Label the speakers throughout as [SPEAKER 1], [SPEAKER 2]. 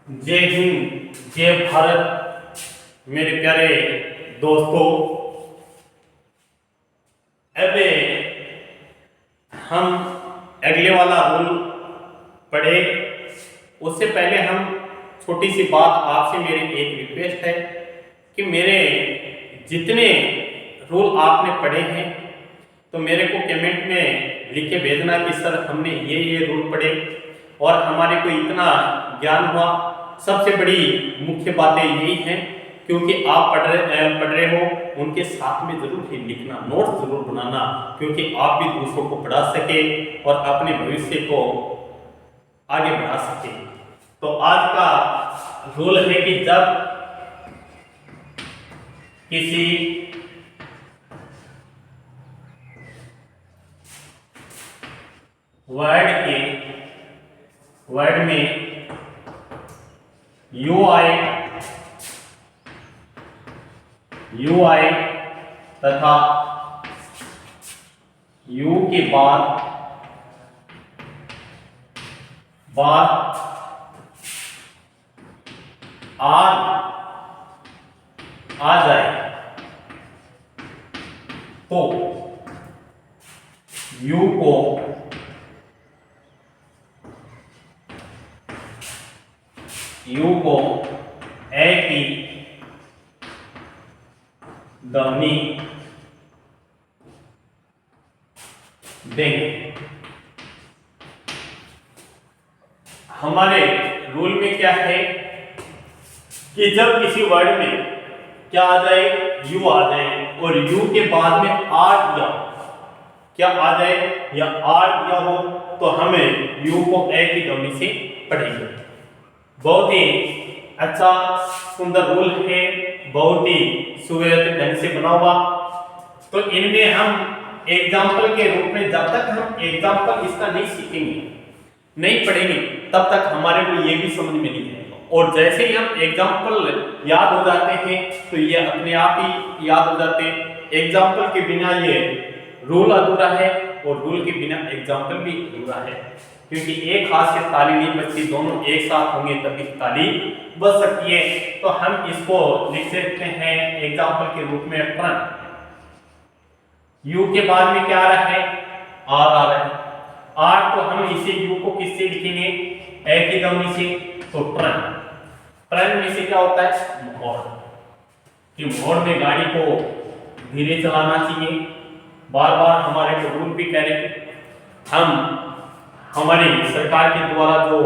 [SPEAKER 1] जय हिंद, जय भारत। मेरे प्यारे दोस्तों, अब हम अगले वाला रूल पढ़े। उससे पहले हम छोटी सी बात, आपसे मेरी एक रिक्वेस्ट है कि मेरे जितने रूल आपने पढ़े हैं तो मेरे को कमेंट में लिख के भेजना कि सर हमने ये रूल पढ़े और हमारे को इतना ज्ञान हुआ। सबसे बड़ी मुख्य बातें यही हैं, क्योंकि आप पढ़ रहे हो, उनके साथ में जरूर ही लिखना, नोट्स जरूर बनाना, क्योंकि आप भी दूसरों को पढ़ा सके और अपने भविष्य को आगे बढ़ा सके। तो आज का रूल है कि जब किसी वर्ड में यू आए तथा यू के बाद आर आ जाए तो यू को ए की ध्वनि देंगे। हमारे रूल में क्या है कि जब किसी वर्ड में क्या आ जाए, यू आ जाए और यू के बाद में आर दिया, क्या आ जाए या आर दिया हो, तो हमें यू को ए की ध्वनि से पढ़ेंगे। बहुत ही अच्छा सुंदर रूल है, बहुत ही सुव्यवस्थित ढंग से बना हुआ। तो इनमें हम एग्जाम्पल के रूप में, जब तक हम एग्जाम्पल इसका नहीं सीखेंगे, नहीं पढ़ेंगे, तब तक हमारे को ये भी समझ में नहीं आएगा। और जैसे ही हम एग्जाम्पल याद हो जाते हैं तो ये अपने आप ही याद हो जाते हैं। एग्जाम्पल के बिना ये रूल अधूरा है और रूल के बिना एग्जाम्पल भी अधूरा है, क्योंकि एक हाथ से ताली नहीं बजती, दोनों एक साथ होंगे तभी ताली बज सकती है। तो हम इसको लिख सकते हैं एग्जाम्पल के रूप में ट्रन। यू के बाद में क्या आ रहा है, आर आ रहा है। आर तो हम इसे यू को किससे लिखेंगे, ए की ध्वनि से, तो ट्रन। ट्रन में से क्या होता है, मोड़, कि मोड़ में गाड़ी को धीरे चलाना चाहिए। बार बार हमारे को रूल भी कह रहे, हम हमारी सरकार के द्वारा जो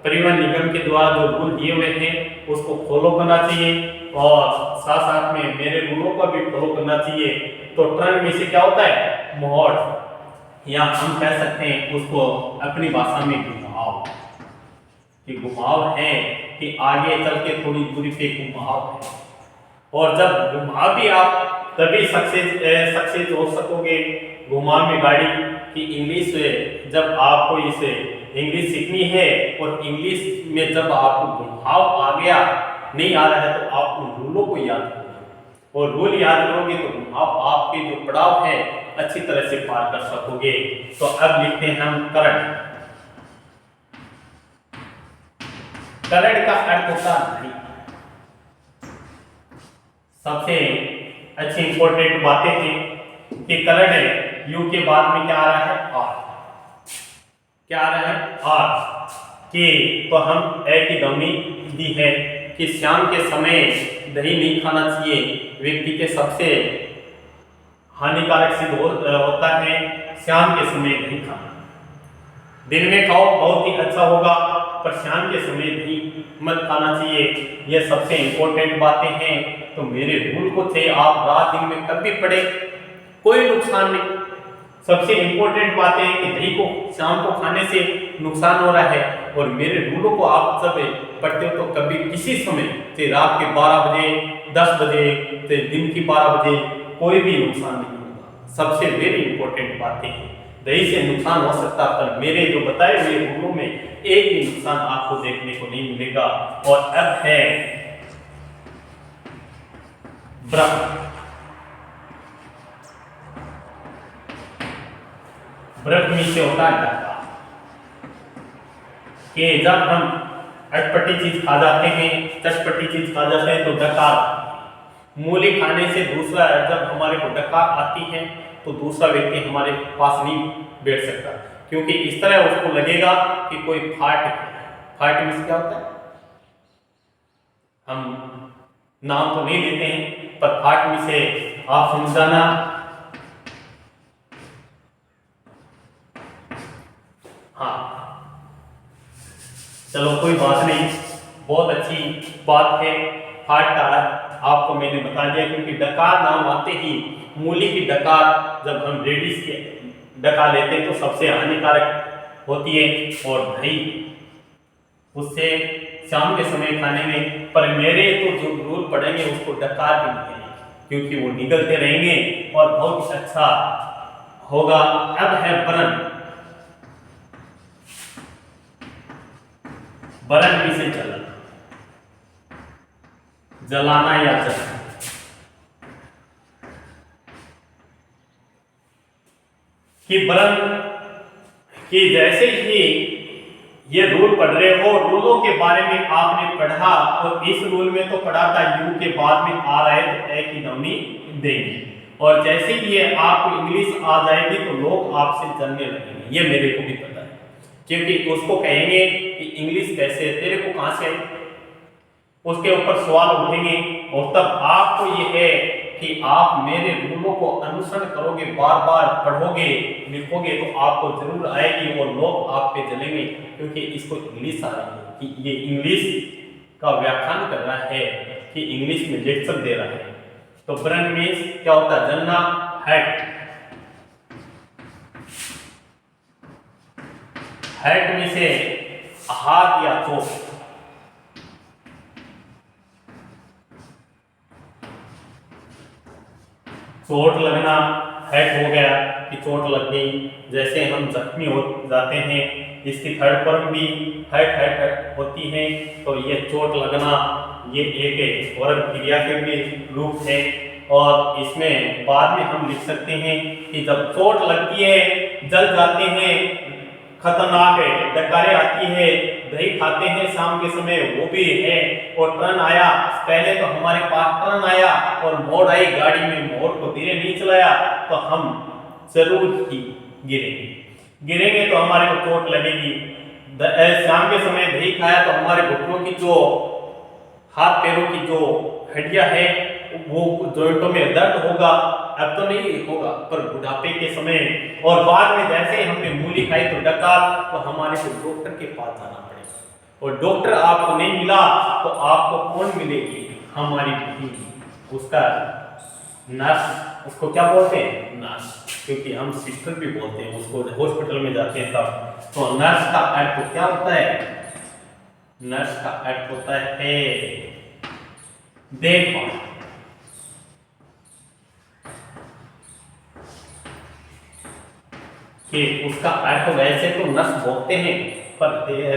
[SPEAKER 1] परिवहन निगम के द्वारा जो रूल दिए हुए हैं उसको फॉलो करना चाहिए और साथ साथ में मेरे रूलों को भी फॉलो करना चाहिए। तो ट्रन में से क्या होता है, मोड़, या हम कह सकते हैं उसको अपनी भाषा में घुमाव, कि घुमाव है कि आगे चल के थोड़ी दूरी पे घुमाव है। और जब घुमाव भी आप तभी सक्सेस हो सकोगे घुमाव में गाड़ी की इंग्लिश। जब आपको इसे इंग्लिश सीखनी है और इंग्लिश में जब आपको घुमाव आ गया, नहीं आ रहा है, तो आप उन रूलों को याद करोगे और रूल याद करोगे तो घुमाव आपके जो पड़ाव है अच्छी तरह से पार कर सकोगे। तो अब लिखते हैं हम करंट। करंट का अर्थ होता है, सबसे अच्छी इंपॉर्टेंट बातें हैं कि करंट है, यू के बाद में क्या आ रहा है, आर। क्या आ रहा है, आर के, तो हम ए की ध्वनि दी है कि शाम के समय दही नहीं खाना चाहिए, व्यक्ति के सबसे हानिकारक सिद्ध होता है शाम के समय दही खाना। दिन में खाओ बहुत ही अच्छा होगा, पर शाम के समय दही मत खाना चाहिए। ये सबसे इंपॉर्टेंट बातें हैं। तो मेरे रूल को थे आप रात दिन में कभी पढ़े, कोई नुकसान नहीं। सबसे इंपॉर्टेंट बात है कि दही को शाम को खाने से नुकसान हो रहा है, और मेरे रूलों को आप जब पढ़ते हो तो कभी किसी समय से रात के 12 बजे, 10 बजे से दिन की 12 बजे कोई भी नुकसान नहीं होगा। सबसे वेरी इंपॉर्टेंट बातें हैं। दही से नुकसान हो सकता है, पर मेरे जो बताए हुए रूलों में एक भी नुकसान आपको देखने को नहीं मिलेगा। और अब है ब्रह्म। ब्रह्म से होता है कि जब हम अटपटी चीज खा जाते हैं, चटपटी चीज खा जाते हैं तो डकार। मूली खाने से दूसरा, जब हमारे को डकार आती है तो दूसरा व्यक्ति हमारे पास नहीं बैठ सकता, क्योंकि इस तरह उसको लगेगा कि कोई फाट में क्या होता है, हम नाम तो नहीं लेते हैं पर फाट में से आप समझाना। हाँ चलो कोई बात नहीं, बहुत अच्छी बात है। फाट का आपको मैंने बता दिया, क्योंकि डकार नाम आते ही मूली की डकार जब हम रेडिस के डकार लेते हैं तो सबसे हानिकारक होती है, और दही उससे शाम के समय खाने में। पर मेरे तो जो रूल पड़ेंगे उसको डकार भी नहीं है, क्योंकि वो निकलते रहेंगे और बहुत अच्छा होगा। अब है बरन, बरन भी से जलाना या जलाना। कि बरन कि जैसे ही ये रूल पढ़ रहे हो, रूलों के बारे में आपने पढ़ा, और इस रूल में तो पढ़ा था यू के बाद में आ रहा है तो ए की ध्वनि देंगे, और जैसे ही ये आपको इंग्लिश आ जाएगी तो लोग आपसे जलने लगेंगे। ये मेरे को भी पता है, क्योंकि उसको कहेंगे कि इंग्लिश कैसे है, तेरे को कहां से आई, उसके ऊपर सवाल उठेंगे। और तब आपको ये है कि आप मेरे रूलों को अनुसरण करोगे, बार बार पढ़ोगे, लिखोगे तो आपको जरूर आएगी, और लोग आप पे जलेंगे, क्योंकि इसको इंग्लिश आ रही है, कि ये इंग्लिश का व्याख्यान कर रहा है, कि इंग्लिश में लेक्चर दे रहा है। तो बर्न मींस क्या होता है, जलना। हर्ट में से हाथ या चोट, चोट लगना हर्ट हो गया कि चोट लग गई। जैसे हम जख्मी हो जाते हैं, इसकी थर्ड फॉर्म भी हर्ट होती है, तो ये चोट लगना, ये एक वर्ब क्रिया के भी रूप है। और इसमें बाद में हम लिख सकते हैं कि जब चोट लगती है, जल जाते हैं, खतरनाक है, डकारें आती है, दही खाते हैं शाम के समय, वो भी है। और ट्रेन आया, पहले तो हमारे पास ट्रेन आया और मोड़ आई गाड़ी में, मोड़ को धीरे नहीं चलाया तो हम जरूर ही गिरेंगे तो हमारे को चोट लगेगी। शाम के समय दही खाया तो हमारे घुटनों की जो, हाथ पैरों की जो हड्डियां है वो जॉइंटों में दर्द होगा। अब तो नहीं होगा पर बुढ़ापे के समय। और बाद में जैसे ही हमने मूली खाई तो डकार, तो हमारे को डॉक्टर के पास जाना पड़ेगा, और डॉक्टर आपको नहीं मिला तो आपको कौन मिलेगी, हमारी बीवी, उसका नर्स। उसको क्या बोलते हैं, नर्स, क्योंकि हम सिस्टर भी बोलते हैं उसको, हॉस्पिटल में जाते हैं तब। तो नर्स का अर्थ क्या होता है, नर्स का अर्थ होता है देखभाल। कि उसका अर्थ वैसे तो नर्स बोलते हैं, पर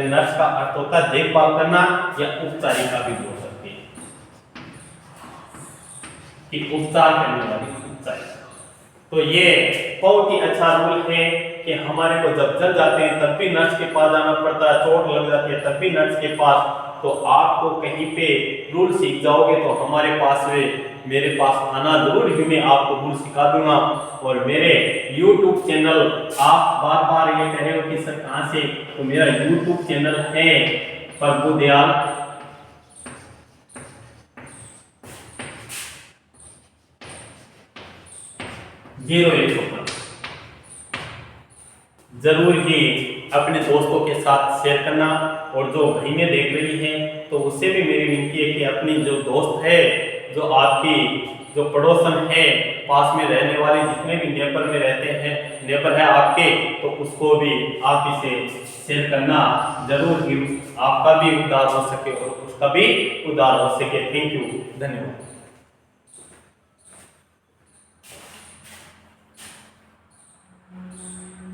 [SPEAKER 1] नर्स का अर्थ होता है देखभाल करना, या उपचारिका भी बोल सकते हैं, कि उपचार करने वाली उपचारिका। तो ये बहुत ही अच्छा रूल है कि हमारे को जब जल जाते हैं तब भी नर्स के पास जाना पड़ता है, चोट लग जाती है तब भी नर्स के पास। तो आपको कहीं पे रूल सीख जाओगे तो हमारे पास मेरे पास आना जरूर ही, मैं आपको रूल सिखा दूंगा। और मेरे YouTube चैनल, आप बार बार ये कह रहे हो कि सर कहाँ से, तो मेरा YouTube चैनल है प्रभु दयाल जरूर ही अपने दोस्तों के साथ शेयर करना। और जो बहनें देख रही हैं तो उससे भी मेरी विनती है कि अपनी जो दोस्त है, जो आपकी जो पड़ोसन है, पास में रहने वाले जितने भी नेबर में रहते हैं, नेबर है आपके, तो उसको भी आप इसे शेयर करना जरूर ही, आपका भी उद्धार हो सके और उसका भी उद्धार हो सके। थैंक यू, धन्यवाद।